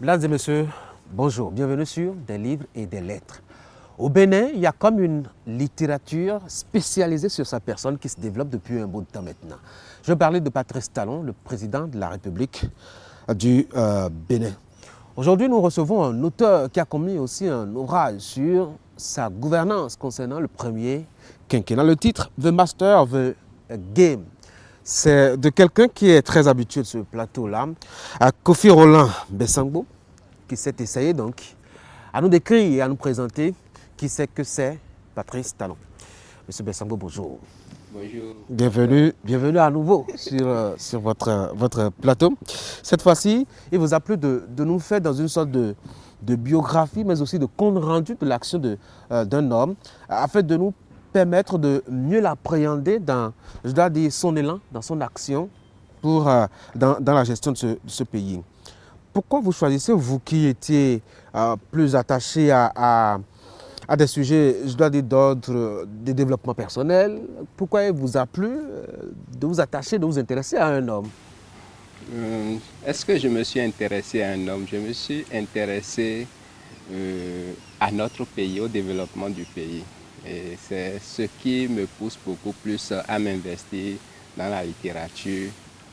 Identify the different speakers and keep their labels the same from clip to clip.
Speaker 1: Mesdames et messieurs, bonjour, bienvenue sur Des livres et des lettres. Au Bénin, il y a comme une littérature spécialisée sur sa personne qui se développe depuis un bout de temps maintenant. Je vais parler de Patrice Talon, le président de la République du Bénin. Aujourd'hui, nous recevons un auteur qui a commis aussi un ouvrage sur sa gouvernance concernant le premier quinquennat. Le titre, The Master of the Game. C'est de quelqu'un qui est très habitué de ce plateau-là, à Kofi Roland Bessangbo, qui s'est essayé donc à nous décrire et à nous présenter qui c'est que c'est Patrice Talon. Monsieur Bessangbo, bonjour.
Speaker 2: Bonjour.
Speaker 1: Bienvenue à nouveau sur votre plateau. Cette fois-ci, il vous a plu de nous faire dans une sorte de biographie, mais aussi de compte rendu de l'action d'un homme, afin de nous permettre de mieux l'appréhender dans, je dois dire, son élan, dans son action dans la gestion de ce pays. Pourquoi vous choisissez, vous qui étiez plus attaché à des sujets, je dois dire, d'ordre de développement personnel, pourquoi il vous a plu de vous attacher, de vous intéresser à un homme?
Speaker 2: Est-ce que je me suis intéressé à un homme? Je me suis intéressé à notre pays, au développement du pays. Et c'est ce qui me pousse beaucoup plus à m'investir dans la littérature,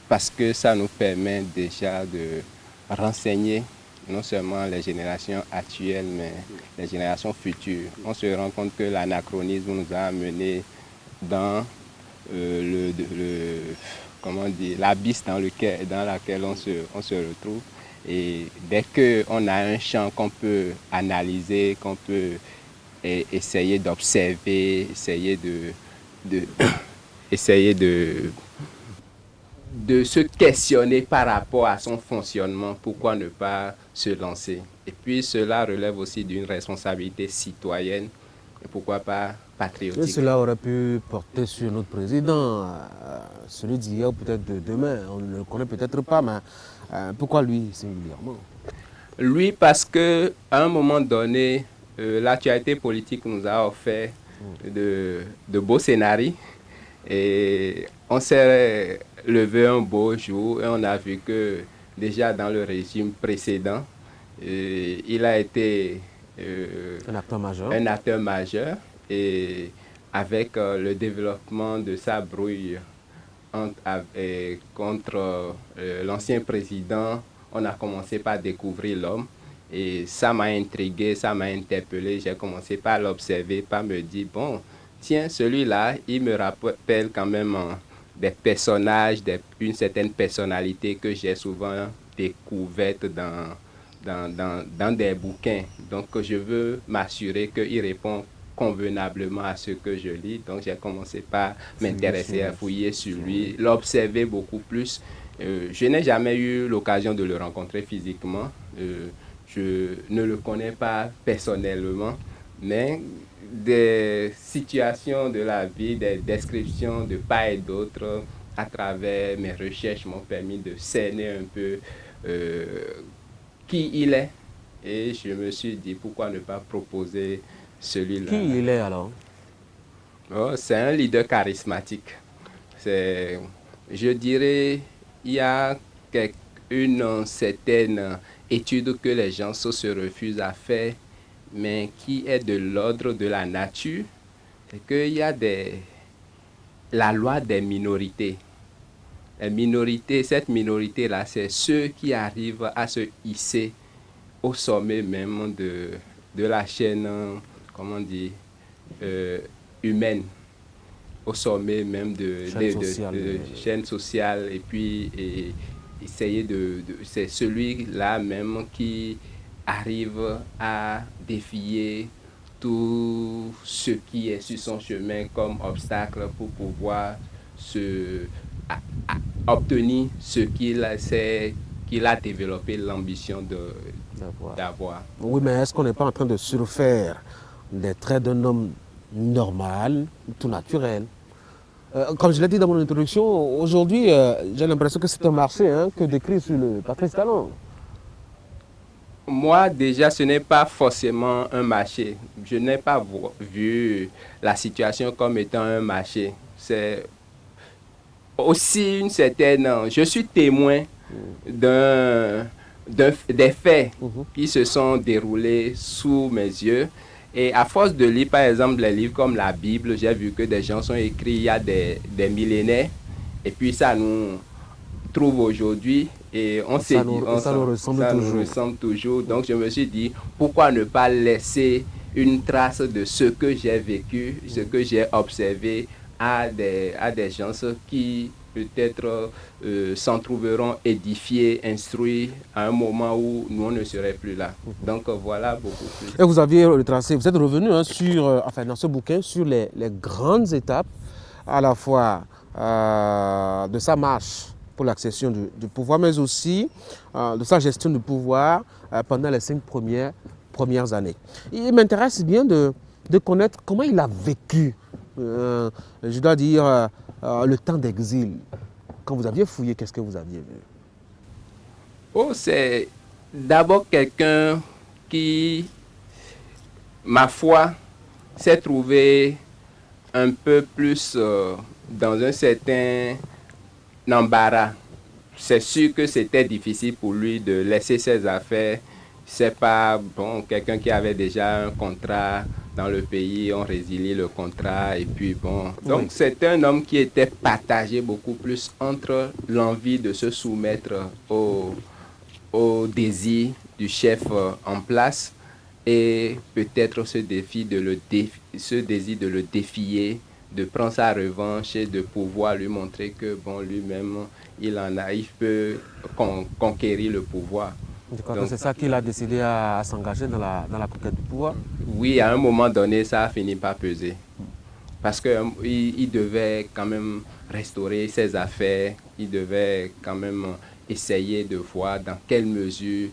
Speaker 2: parce que ça nous permet déjà de renseigner non seulement les générations actuelles, mais les générations futures. On se rend compte que l'anachronisme nous a amenés dans l'abysse dans laquelle on se retrouve. Et dès qu'on a un champ qu'on peut analyser, qu'on peut essayer d'observer, essayer de se questionner par rapport à son fonctionnement, pourquoi ne pas se lancer? Et puis cela relève aussi d'une responsabilité citoyenne, et pourquoi pas patriotique.
Speaker 1: Et cela aurait pu porter sur notre président, celui d'hier ou peut-être de demain, on ne le connaît peut-être pas, mais pourquoi lui singulièrement?
Speaker 2: Lui, parce qu'à un moment donné, l'actualité politique nous a offert de beaux scénarios, et on s'est levé un beau jour et on a vu que déjà dans le régime précédent, il a été un acteur majeur, et avec le développement de sa brouille contre l'ancien président, on a commencé par découvrir l'homme. Et ça m'a intrigué, ça m'a interpellé. J'ai commencé par l'observer, par me dire, bon, tiens, celui-là, il me rappelle quand même des personnages, une certaine personnalité que j'ai souvent découverte dans des bouquins. Donc, je veux m'assurer qu'il répond convenablement à ce que je lis. Donc, j'ai commencé par m'intéresser, à fouiller sur lui, l'observer beaucoup plus. Je n'ai jamais eu l'occasion de le rencontrer physiquement. Je ne le connais pas personnellement, mais des situations de la vie, des descriptions de part et d'autre à travers mes recherches m'ont permis de cerner un peu qui il est. Et je me suis dit, pourquoi ne pas proposer celui-là.
Speaker 1: Qui il est alors?
Speaker 2: C'est un leader charismatique. Je dirais, il y a une certaine étude que les gens se refusent à faire, mais qui est de l'ordre de la nature. C'est qu'il y a la loi des minorités. Les minorités, cette minorité-là, c'est ceux qui arrivent à se hisser au sommet même de la chaîne, comment on dit, humaine, au sommet même de chaîne sociale, et puis essayer c'est celui-là même qui arrive à défier tout ce qui est sur son chemin comme obstacle pour pouvoir obtenir ce qu'il a développé l'ambition d'avoir.
Speaker 1: Oui, mais est-ce qu'on n'est pas en train de surfaire des traits d'un homme normal, tout naturel? Comme je l'ai dit dans mon introduction, aujourd'hui, j'ai l'impression que c'est un marché que décrit sur le Patrice Talon.
Speaker 2: Moi, déjà, ce n'est pas forcément un marché. Je n'ai pas vu la situation comme étant un marché. C'est aussi une certaine... Je suis témoin des faits qui se sont déroulés sous mes yeux. Et à force de lire, par exemple, les livres comme la Bible, j'ai vu que des gens sont écrits il y a des millénaires. Et puis ça nous trouve aujourd'hui et on s'est dit,
Speaker 1: ça nous ressemble
Speaker 2: ça nous
Speaker 1: toujours.
Speaker 2: ressemble toujours. Donc je me suis dit, pourquoi ne pas laisser une trace de ce que j'ai vécu, ce que j'ai observé à des gens qui peut-être s'en trouveront édifiés, instruits à un moment où nous on ne serait plus là. Donc voilà beaucoup plus.
Speaker 1: Et vous aviez retracé, vous êtes revenu sur, enfin dans ce bouquin, sur les grandes étapes à la fois de sa marche pour l'accession du pouvoir, mais aussi de sa gestion du pouvoir pendant les 5 premières années. Il m'intéresse bien de connaître comment il a vécu, je dois dire, le temps d'exil. Quand vous aviez fouillé, qu'est-ce que vous aviez vu?
Speaker 2: Oh, c'est d'abord quelqu'un qui, ma foi, s'est trouvé un peu plus dans un certain embarras. C'est sûr que c'était difficile pour lui de laisser ses affaires. C'est pas bon, quelqu'un qui avait déjà un contrat dans le pays, on résilie le contrat et puis bon. Donc
Speaker 1: Oui.
Speaker 2: c'est un homme qui était partagé beaucoup plus entre l'envie de se soumettre au désir du chef en place et peut-être ce désir de le défier, de prendre sa revanche et de pouvoir lui montrer que bon lui-même il peut conquérir le pouvoir.
Speaker 1: Je crois que
Speaker 2: Donc,
Speaker 1: c'est ça qu'il a décidé à s'engager dans la conquête du pouvoir.
Speaker 2: oui, à un moment donné, ça a fini par peser. Parce qu'il devait quand même restaurer ses affaires, il devait quand même essayer de voir dans quelle mesure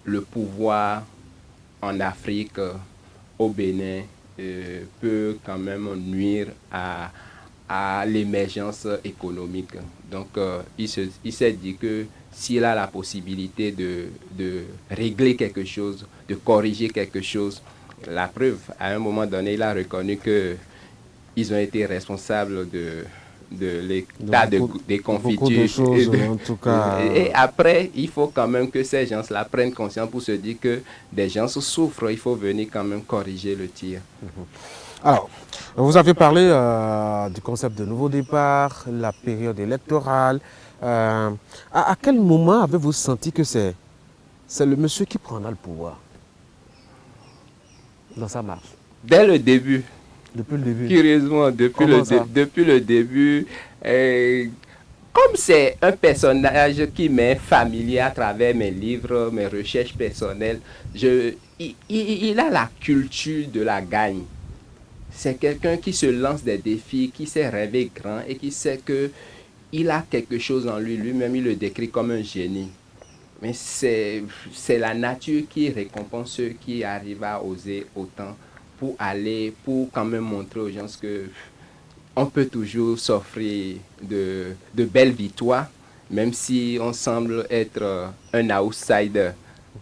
Speaker 2: le pouvoir en Afrique, au Bénin, peut quand même nuire à l'émergence économique. Donc, il s'est dit que s'il a la possibilité de régler quelque chose, de corriger quelque chose, la preuve, à un moment donné, il a reconnu que ils ont été responsables de l'état des confitures.
Speaker 1: Beaucoup de choses, en tout cas.
Speaker 2: Et après, il faut quand même que ces gens-là prennent conscience pour se dire que des gens souffrent, il faut venir quand même corriger le tir.
Speaker 1: Alors, vous avez parlé du concept de nouveau départ, la période électorale. À quel moment avez-vous senti que c'est le monsieur qui prendra le pouvoir dans sa marche?
Speaker 2: Dès le début.
Speaker 1: Depuis le début.
Speaker 2: Curieusement, depuis le début, comme c'est un personnage qui m'est familier à travers mes livres, mes recherches personnelles, il a la culture de la gagne. C'est quelqu'un qui se lance des défis, qui sait rêver grand et qui sait qu'il a quelque chose en lui. Lui-même, il le décrit comme un génie. Mais c'est la nature qui récompense ceux qui arrivent à oser autant pour quand même montrer aux gens que on peut toujours s'offrir de belles victoires, même si on semble être un outsider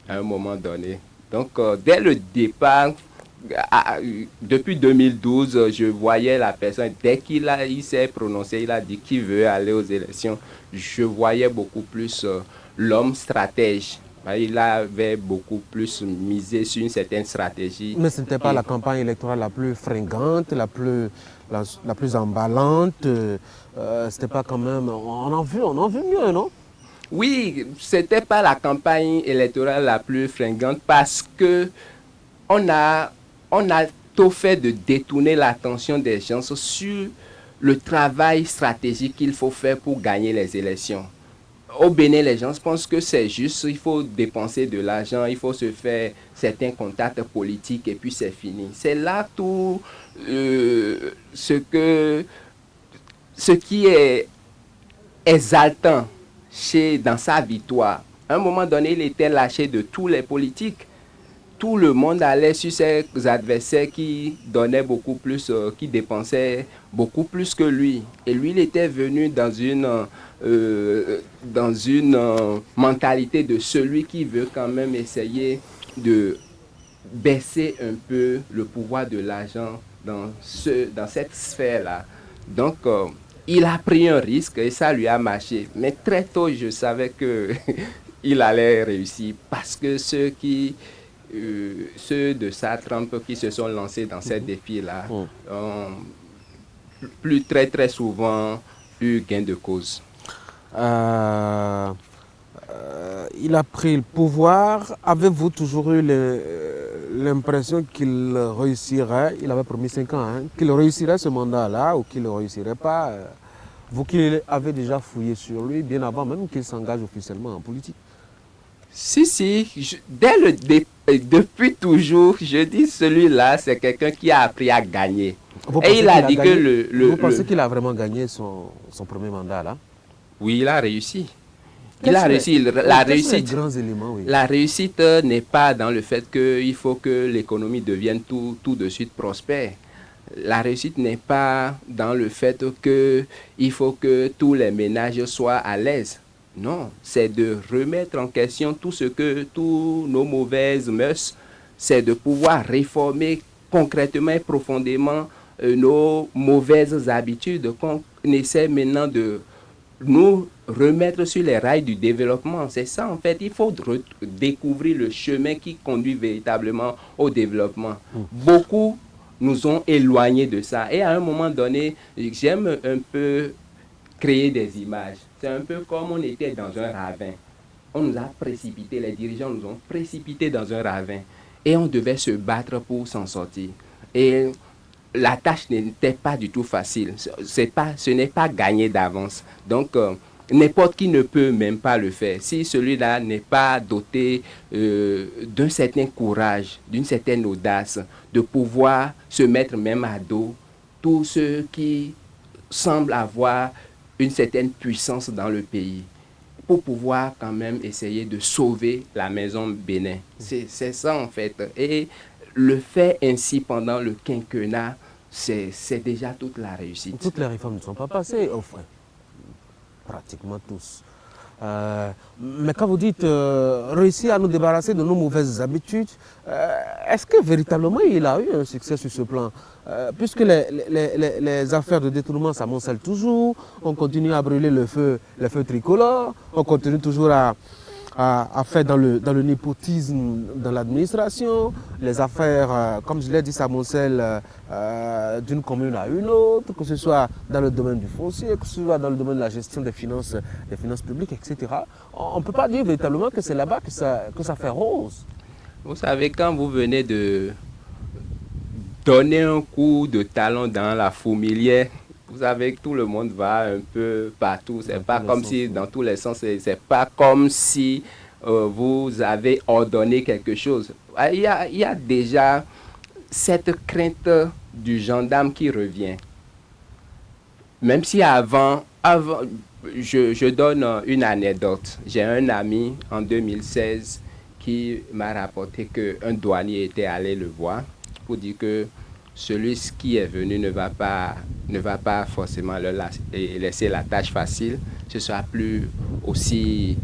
Speaker 2: à un moment donné. Donc, dès le départ, depuis 2012, je voyais la personne, dès il s'est prononcé, il a dit qu'il veut aller aux élections, je voyais beaucoup plus l'homme stratège. Il avait beaucoup plus misé sur une certaine stratégie.
Speaker 1: Mais ce n'était pas la campagne électorale la plus fringante, la plus emballante. C'était pas quand même... On a vu mieux, non?
Speaker 2: Oui, c'était pas la campagne électorale la plus fringante parce que on a tout fait de détourner l'attention des gens sur le travail stratégique qu'il faut faire pour gagner les élections. Au Bénin, les gens pensent que c'est juste, il faut dépenser de l'argent, il faut se faire certains contacts politiques et puis c'est fini. C'est là tout ce qui est exaltant dans sa victoire. À un moment donné, il était lâché de tous les politiques. Tout le monde allait sur ses adversaires qui donnaient beaucoup plus, qui dépensaient beaucoup plus que lui. Et lui, il était venu dans une mentalité de celui qui veut quand même essayer de baisser un peu le pouvoir de l'argent dans cette sphère-là. Donc, il a pris un risque et ça lui a marché. Mais très tôt, je savais que il allait réussir parce que ceux de sa trempe qui se sont lancés dans ces défis-là ont plus très souvent eu gain de cause.
Speaker 1: Il a pris le pouvoir. Avez-vous toujours eu l'impression qu'il réussirait? Il avait promis 5 ans, hein, qu'il réussirait ce mandat-là ou qu'il ne réussirait pas. Vous qui avez déjà fouillé sur lui, bien avant même qu'il s'engage officiellement en politique.
Speaker 2: Si, depuis toujours, je dis celui-là, c'est quelqu'un qui a appris à gagner. Et il a dit que
Speaker 1: Vous pensez qu'il a vraiment gagné son premier mandat là?
Speaker 2: Oui, il a réussi.
Speaker 1: Quels
Speaker 2: Il a
Speaker 1: sont
Speaker 2: réussi.
Speaker 1: les grands éléments, oui.
Speaker 2: La réussite n'est pas dans le fait qu'il faut que l'économie devienne tout de suite prospère. La réussite n'est pas dans le fait qu'il faut que tous les ménages soient à l'aise. Non, c'est de remettre en question tous nos mauvaises mœurs. C'est de pouvoir réformer concrètement et profondément nos mauvaises habitudes qu'on essaie maintenant de nous remettre sur les rails du développement. C'est ça, en fait. Il faut découvrir le chemin qui conduit véritablement au développement. Beaucoup nous ont éloignés de ça. Et à un moment donné, j'aime un peu créer des images. C'est un peu comme on était dans un ravin. On nous a précipités, les dirigeants nous ont précipités dans un ravin. Et on devait se battre pour s'en sortir. Et la tâche n'était pas du tout facile. Ce n'est pas gagné d'avance. Donc, n'importe qui ne peut même pas le faire. Si celui-là n'est pas doté d'un certain courage, d'une certaine audace, de pouvoir se mettre même à dos tous ceux qui semblent avoir une certaine puissance dans le pays, pour pouvoir quand même essayer de sauver la maison Bénin. C'est ça en fait. Et le fait ainsi pendant le quinquennat, c'est déjà toute la réussite.
Speaker 1: Toutes les réformes ne sont pas passées, enfin, pratiquement tous. Mais quand vous dites réussir à nous débarrasser de nos mauvaises habitudes, est-ce que véritablement il a eu un succès sur ce plan? Puisque les affaires de détournement s'amoncellent toujours, on continue à brûler les feux tricolores, on continue toujours à faire dans le népotisme dans l'administration, les affaires, comme je l'ai dit, s'amoncellent d'une commune à une autre, que ce soit dans le domaine du foncier, que ce soit dans le domaine de la gestion des finances publiques, etc. On ne peut pas dire véritablement que c'est là-bas que ça fait rose.
Speaker 2: Vous savez, quand vous venez de donner un coup de talon dans la fourmilière, vous savez que tout le monde va un peu partout. C'est pas comme si, dans tous les sens, c'est pas comme si vous avez ordonné quelque chose. Il y a déjà cette crainte du gendarme qui revient. Même si avant je donne une anecdote. J'ai un ami en 2016 qui m'a rapporté qu'un douanier était allé le voir pour dire que celui qui est venu ne va pas forcément laisser la tâche facile. Ce sera plus aussi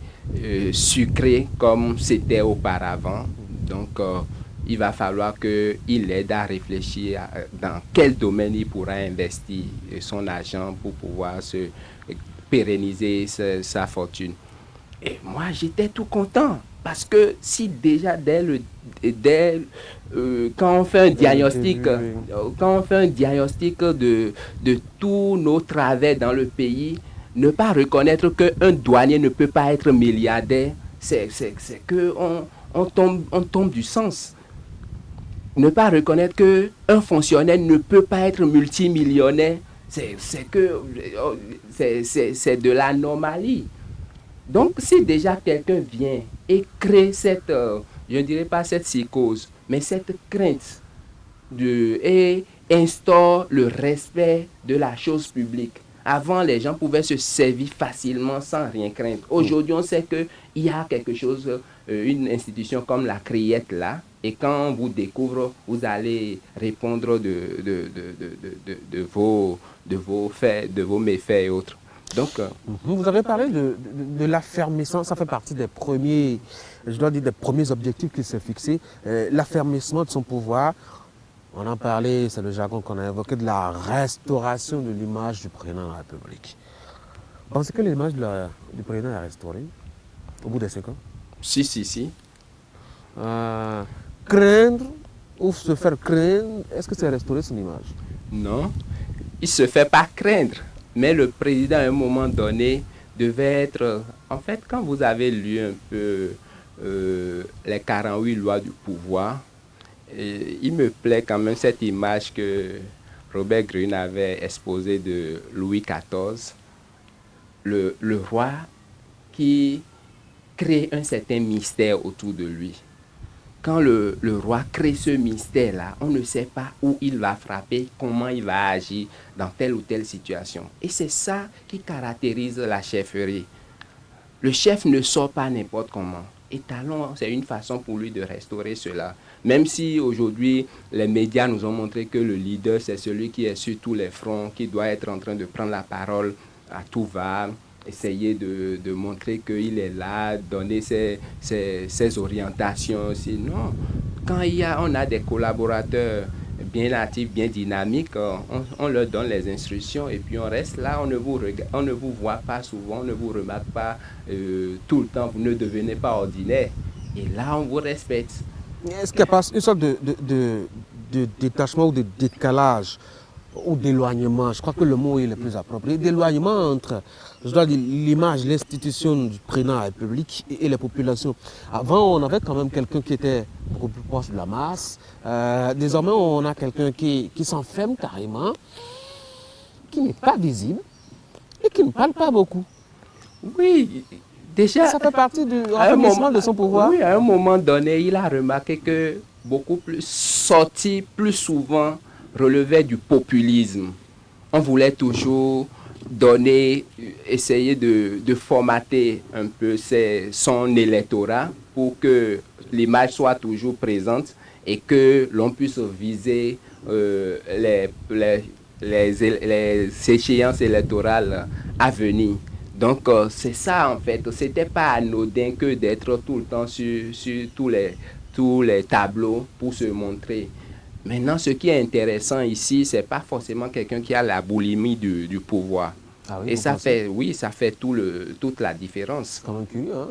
Speaker 2: sucré comme c'était auparavant. Donc, il va falloir qu'il l'aide à réfléchir dans quel domaine il pourra investir son argent pour pouvoir se pérenniser sa fortune. Et moi, j'étais tout content. Parce que si déjà quand on fait un diagnostic, de tous nos travers dans le pays, ne pas reconnaître qu'un douanier ne peut pas être milliardaire, c'est qu'on tombe du sens. Ne pas reconnaître qu'un fonctionnaire ne peut pas être multimillionnaire, c'est de l'anomalie. Donc, si déjà quelqu'un vient et crée cette, je ne dirais pas cette psychose, mais cette crainte et instaure le respect de la chose publique. Avant, les gens pouvaient se servir facilement sans rien craindre. Aujourd'hui, on sait qu'il y a quelque chose, une institution comme la Criette là, et quand on vous découvre, vous allez répondre de vos faits, de vos méfaits et autres. Donc,
Speaker 1: vous avez parlé de l'affermissement, ça fait partie des premiers, je dois dire, des premiers objectifs qu'il s'est fixé, l'affermissement de son pouvoir. On en parlait, c'est le jargon qu'on a évoqué, de la restauration de l'image du président de la République. Vous pensez que l'image du président est restaurée? au bout des 5 ans?
Speaker 2: Si.
Speaker 1: Craindre ou se faire craindre, est-ce que c'est restaurer son image?
Speaker 2: Non, il se fait pas craindre. Mais le président, à un moment donné, devait être... En fait, quand vous avez lu un peu les 48 lois du pouvoir, il me plaît quand même cette image que Robert Greene avait exposée de Louis XIV, le roi qui crée un certain mystère autour de lui. Quand le roi crée ce mystère-là, on ne sait pas où il va frapper, comment il va agir dans telle ou telle situation. Et c'est ça qui caractérise la chefferie. Le chef ne sort pas n'importe comment. Et Talon, c'est une façon pour lui de restaurer cela. Même si aujourd'hui, les médias nous ont montré que le leader, c'est celui qui est sur tous les fronts, qui doit être en train de prendre la parole à tout va, essayer de montrer qu'il est là, donner ses orientations aussi. Non, quand on a des collaborateurs bien actifs, bien dynamiques, on leur donne les instructions et puis on reste là, on ne vous voit pas souvent, on ne vous remarque pas tout le temps, vous ne devenez pas ordinaire. Et là, on vous respecte.
Speaker 1: Est-ce qu'il y a pas une sorte de détachement ou de décalage ou d'éloignement? Je crois que le mot est le plus approprié. D'éloignement entre, je dois dire, l'image, l'institution du président de la République et les populations. Avant, on avait quand même quelqu'un qui était beaucoup plus proche de la masse. Désormais, on a quelqu'un qui s'enferme carrément, qui n'est pas visible et qui ne parle pas beaucoup.
Speaker 2: Oui, déjà,
Speaker 1: ça fait partie du affaiblissement de son pouvoir.
Speaker 2: Oui, à un moment donné, il a remarqué que beaucoup plus sortir plus souvent relevait du populisme. On voulait toujours donner, essayer de formater un peu son électorat pour que l'image soit toujours présente et que l'on puisse viser les échéances électorales à venir. Donc, c'est ça en fait. C'était pas anodin que d'être tout le temps sur tous les tableaux pour se montrer. Maintenant, ce qui est intéressant ici, c'est pas forcément quelqu'un qui a la boulimie du pouvoir.
Speaker 1: Ah oui,
Speaker 2: et ça fait, oui, ça fait toute la différence.
Speaker 1: C'est quand même curieux, hein?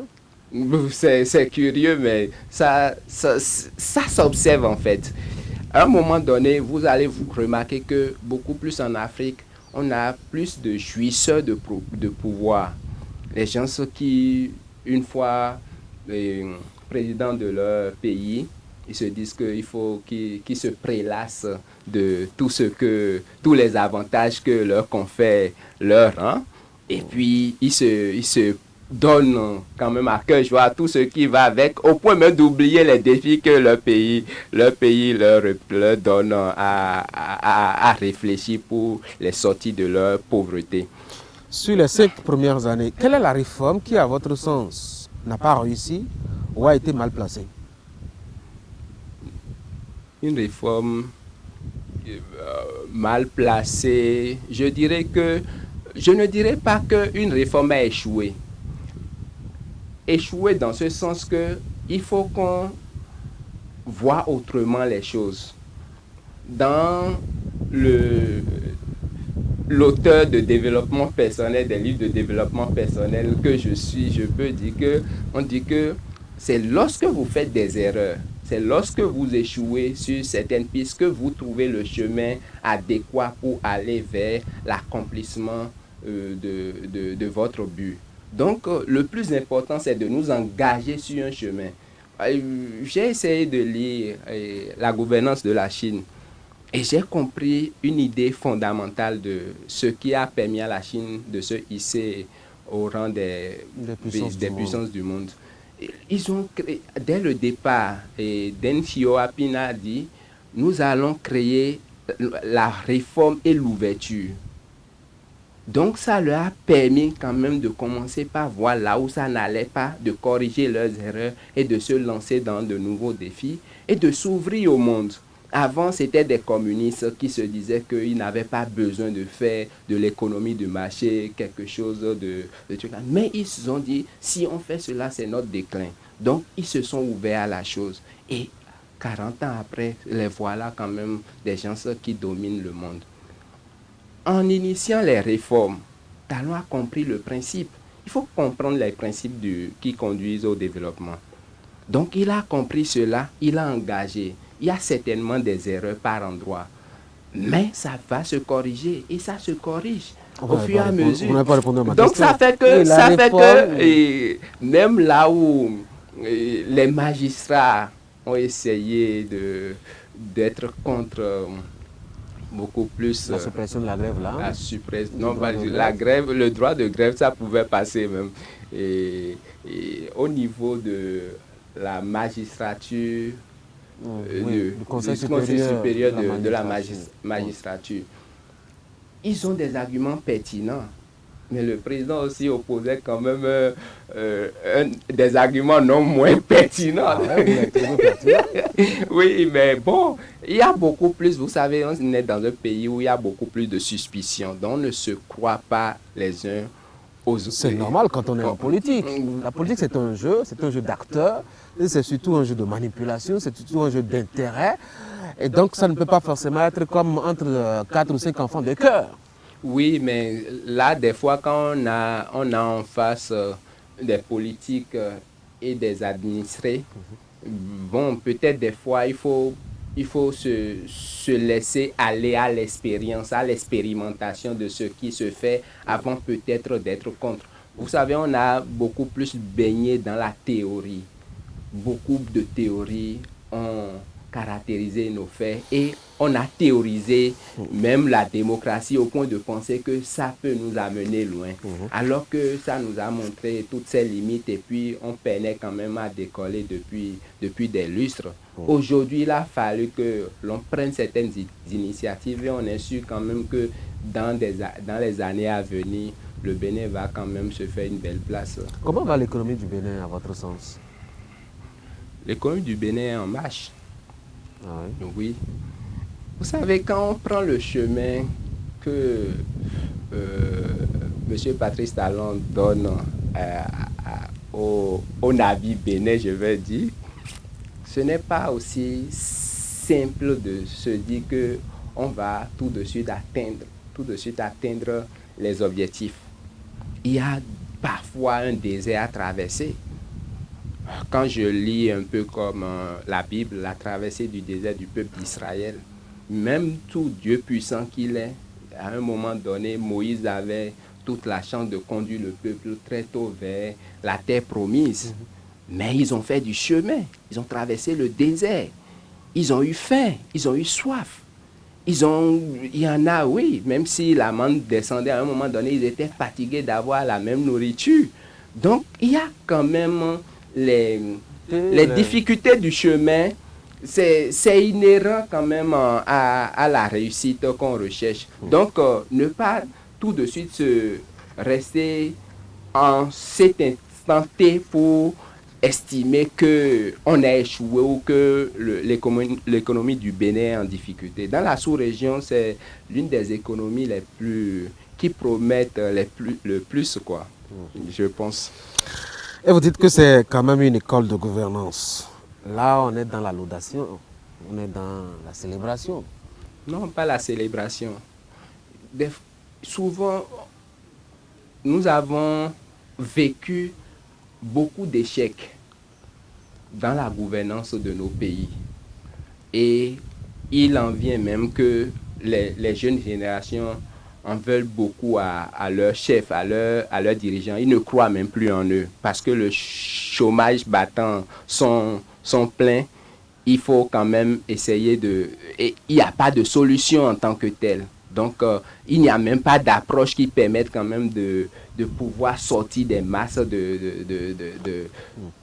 Speaker 2: C'est curieux, mais ça s'observe en fait. À un moment donné, vous allez vous remarquer que beaucoup plus en Afrique, on a plus de jouisseurs de pouvoir. Les gens qui, une fois président de leur pays, ils se disent qu'il faut qu'ils se prélassent de tous les avantages que leur confère leur rang. Et puis, ils se donnent quand même à cœur joie tout ce qui va avec, au point même d'oublier les défis que leur pays leur donne à réfléchir pour les sortir de leur pauvreté.
Speaker 1: Sur les 5 premières années, quelle est la réforme qui, à votre sens, n'a pas réussi ou a été mal placée?
Speaker 2: Une réforme mal placée, je ne dirais pas qu'une réforme a échoué. Échoué dans ce sens que il faut qu'on voit autrement les choses. Dans l'auteur de développement personnel, des livres de développement personnel que je suis, je peux dire on dit que c'est lorsque vous faites des erreurs, c'est lorsque vous échouez sur certaines pistes que vous trouvez le chemin adéquat pour aller vers l'accomplissement de votre but. Donc, le plus important, c'est de nous engager sur un chemin. J'ai essayé de lire La gouvernance de la Chine et j'ai compris une idée fondamentale de ce qui a permis à la Chine de se hisser au rang des puissances du monde. Ils ont créé, dès le départ, Deng Xiaoping a dit, nous allons créer la réforme et l'ouverture. Donc ça leur a permis quand même de commencer par voir là où ça n'allait pas, de corriger leurs erreurs et de se lancer dans de nouveaux défis et de s'ouvrir au monde. Avant, c'était des communistes qui se disaient qu'ils n'avaient pas besoin de faire de l'économie de marché quelque chose de truc. Mais ils se sont dit, si on fait cela, c'est notre déclin. Donc, ils se sont ouverts à la chose. Et 40 ans après, les voilà quand même des gens qui dominent le monde. En initiant les réformes, Talon a compris le principe. il faut comprendre les principes qui conduisent au développement. Donc, il a compris cela, il a engagé. Il y a certainement des erreurs par endroit, mais ça va se corriger et ça se corrige au fur et à mesure. Donc, ça fait que et même là où les magistrats ont essayé d'être contre beaucoup plus
Speaker 1: la suppression de la grève là.
Speaker 2: La grève, le droit de grève, ça pouvait passer même. Et au niveau de la magistrature,
Speaker 1: du Conseil supérieur
Speaker 2: de la magistrature, ils ont des arguments pertinents. Mais le président aussi opposait quand même des arguments non moins pertinents. Oui, mais bon, il y a beaucoup plus, vous savez, on est dans un pays où il y a beaucoup plus de suspicions. Donc, on ne se croit pas les uns aux autres.
Speaker 1: C'est normal quand on est en politique. La politique, c'est un jeu d'acteurs, c'est surtout un jeu de manipulation, c'est surtout un jeu d'intérêt. Et donc, ça ne peut pas forcément être comme entre 4 ou 5 enfants de cœur.
Speaker 2: Oui, mais là, des fois, quand on a en face des politiques et des administrés, bon, peut-être des fois, il faut se laisser aller à l'expérience, à l'expérimentation de ce qui se fait avant peut-être d'être contre. Vous savez, on a beaucoup plus baigné dans la théorie. Beaucoup de théories ont caractérisé nos faits et on a théorisé même la démocratie au point de penser que ça peut nous amener loin. Alors que ça nous a montré toutes ses limites et puis on peinait quand même à décoller depuis des lustres. Aujourd'hui, il a fallu que l'on prenne certaines initiatives et on est sûr quand même que dans les années à venir, le Bénin va quand même se faire une belle place.
Speaker 1: Comment va l'économie du Bénin à votre sens?
Speaker 2: L'économie du Bénin est en marche.
Speaker 1: Ah oui.
Speaker 2: Oui. Vous savez, quand on prend le chemin que M. Patrice Talon donne au Navi Bénin, je vais dire, ce n'est pas aussi simple de se dire qu'on va tout de suite atteindre les objectifs. Il y a parfois un désert à traverser. Quand je lis un peu comme la Bible, la traversée du désert du peuple d'Israël, même tout Dieu puissant qu'il est, à un moment donné, Moïse avait toute la chance de conduire le peuple très tôt vers la terre promise. Mais ils ont fait du chemin, ils ont traversé le désert, ils ont eu faim, ils ont eu soif. Il y en a, oui, même si la manne descendait à un moment donné, ils étaient fatigués d'avoir la même nourriture. Donc, il y a quand même les difficultés du chemin, c'est inhérent quand même à la réussite qu'on recherche. Donc, ne pas tout de suite se rester en cet instant T pour estimer qu'on a échoué ou que l'économie du Bénin est en difficulté. Dans la sous-région, c'est l'une des économies qui promettent le plus, quoi, je pense.
Speaker 1: Et vous dites que c'est quand même une école de gouvernance. Là, on est dans la laudation, on est dans la célébration.
Speaker 2: Non, pas la célébration. Souvent, nous avons vécu beaucoup d'échecs dans la gouvernance de nos pays. Et il en vient même que les jeunes générations en veulent beaucoup à leurs chefs, à leurs dirigeants. Ils ne croient même plus en eux parce que le chômage battant sont pleins. Il faut quand même essayer et il n'y a pas de solution en tant que telle. Donc, il n'y a même pas d'approche qui permette quand même de pouvoir sortir des masses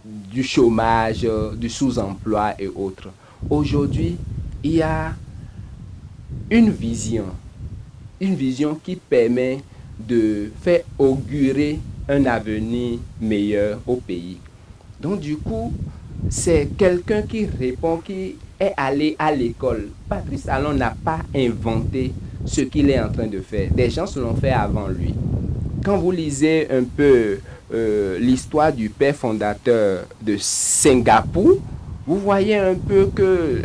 Speaker 2: du chômage, du sous-emploi et autres. Aujourd'hui, il y a une vision qui permet de faire augurer un avenir meilleur au pays. Donc, du coup, c'est quelqu'un qui répond, qui est allé à l'école. Patrice Talon n'a pas inventé ce qu'il est en train de faire. Des gens se l'ont fait avant lui. Quand vous lisez un peu l'histoire du père fondateur de Singapour, vous voyez un peu que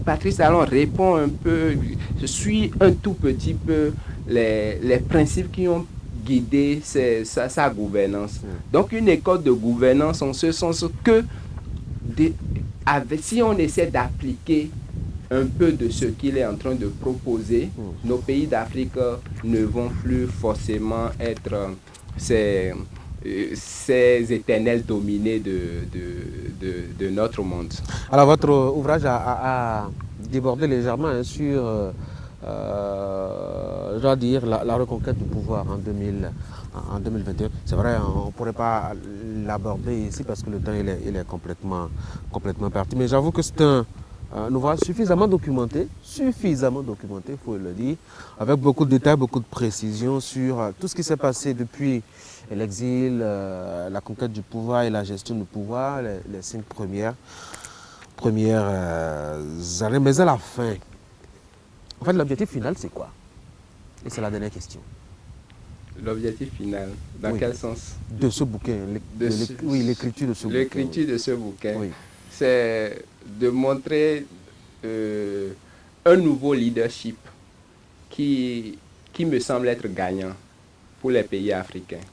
Speaker 2: Patrice Talon répond un peu, suit un tout petit peu les principes qui ont guider sa gouvernance. Donc une école de gouvernance en ce sens que si on essaie d'appliquer un peu de ce qu'il est en train de proposer, nos pays d'Afrique ne vont plus forcément être ces éternels dominés de notre monde.
Speaker 1: Alors votre ouvrage a débordé légèrement hein, sur je dois dire, la reconquête du pouvoir en 2021. C'est vrai, on ne pourrait pas l'aborder ici parce que le temps il est complètement parti. Mais j'avoue que c'est un ouvrage suffisamment documenté, il faut le dire, avec beaucoup de détails, beaucoup de précisions sur tout ce qui s'est passé depuis l'exil, la conquête du pouvoir et la gestion du pouvoir, les 5 premières années. Mais à la fin, en fait, l'objectif final, c'est quoi? Et c'est la dernière question.
Speaker 2: L'objectif final, dans quel sens?
Speaker 1: De ce bouquin, l'écriture de ce bouquin.
Speaker 2: L'écriture de ce bouquin,
Speaker 1: oui.
Speaker 2: C'est de montrer un nouveau leadership qui me semble être gagnant pour les pays africains.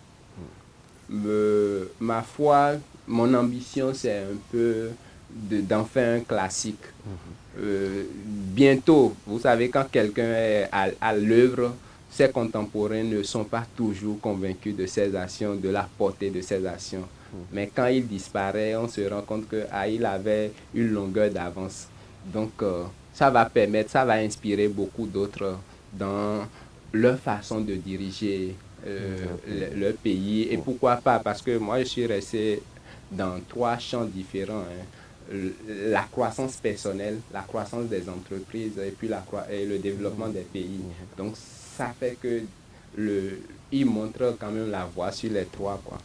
Speaker 2: Ma foi, mon ambition, c'est un peu d'en faire un classique. Bientôt, vous savez, quand quelqu'un est à l'œuvre, ses contemporains ne sont pas toujours convaincus de ses actions, de la portée de ses actions. Mais quand il disparaît, on se rend compte qu'il avait une longueur d'avance. Donc, ça va inspirer beaucoup d'autres dans leur façon de diriger leur pays. Et pourquoi pas? Parce que moi, je suis resté dans 3 champs différents. La croissance personnelle, la croissance des entreprises et puis le développement des pays. Donc, ça fait que il montre quand même la voie sur les 3, quoi.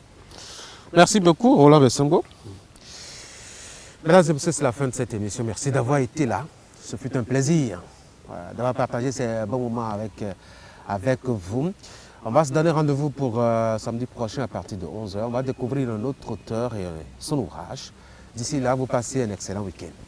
Speaker 1: Merci beaucoup, Roland Bessongo. Mesdames et messieurs, c'est la fin de cette émission. Merci d'avoir été là. Ce fut un plaisir d'avoir partagé ces bons moments avec vous. On va se donner rendez-vous pour samedi prochain à partir de 11h. On va découvrir un autre auteur et son ouvrage. D'ici là, vous passez un excellent week-end.